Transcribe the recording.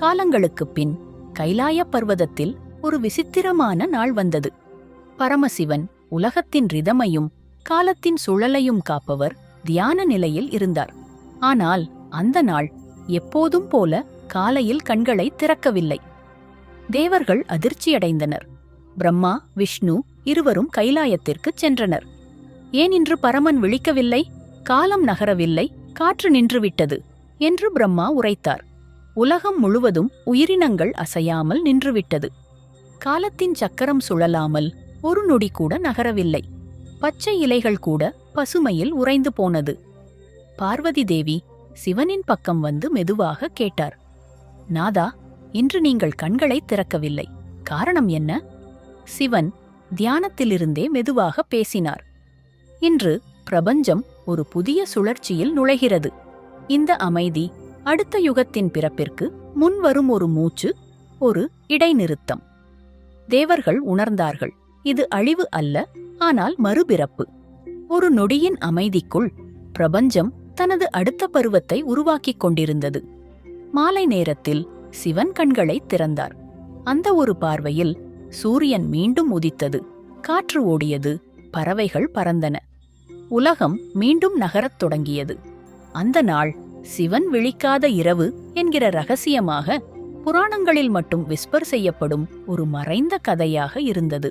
காலங்களுக்குப் பின் கைலாய பர்வதத்தில் ஒரு விசித்திரமான நாள் வந்தது. பரமசிவன் உலகத்தின் ரிதமையும் காலத்தின் சுழலையும் காப்பவர் தியான நிலையில் இருந்தார். ஆனால் அந்த நாள் எப்போதும் போல காலையில் கண்களை திறக்கவில்லை. தேவர்கள் அதிர்ச்சியடைந்தனர். பிரம்மா, விஷ்ணு இருவரும் கைலாயத்திற்குச் சென்றனர். ஏன் இன்று பரமன் விழிக்கவில்லை? காலம் நகரவில்லை, காற்று நின்றுவிட்டது என்று பிரம்மா உரைத்தார். உலகம் முழுவதும் உயிரினங்கள் அசையாமல் நின்றுவிட்டது. காலத்தின் சக்கரம் சுழலாமல் ஒரு நொடி கூட நகரவில்லை. பச்சை இலைகள் கூட பசுமையில் உறைந்து போனது. பார்வதி தேவி சிவனின் பக்கம் வந்து மெதுவாக கேட்டார். நாதா, இன்று நீங்கள் கண்களை திறக்கவில்லை, காரணம் என்ன? சிவன் தியானத்திலிருந்தே மெதுவாக பேசினார். இன்று பிரபஞ்சம் ஒரு புதிய சுழற்சியில் நுழைகிறது. இந்த அமைதி அடுத்த யுகத்தின் பிறப்பிற்கு முன்வரும் ஒரு மூச்சு, ஒரு இடைநிறுத்தம். தேவர்கள் உணர்ந்தார்கள், இது அழிவு அல்ல, ஆனால் மறுபிறப்பு. ஒரு நொடியின் அமைதிக்குள் பிரபஞ்சம் தனது அடுத்த பருவத்தை உருவாக்கிக் கொண்டிருந்தது. மாலை நேரத்தில் சிவன் கண்களை திறந்தார். அந்த ஒரு பார்வையில் சூரியன் மீண்டும் உதித்தது, காற்று ஓடியது, பறவைகள் பறந்தன. உலகம் மீண்டும் நகரத் தொடங்கியது. அந்த நாள் சிவன் விழிக்காத இரவு என்கிற ரகசியமாக புராணங்களில் மட்டும் விஸ்பர் செய்யப்படும் ஒரு மறைந்த கதையாக இருந்தது.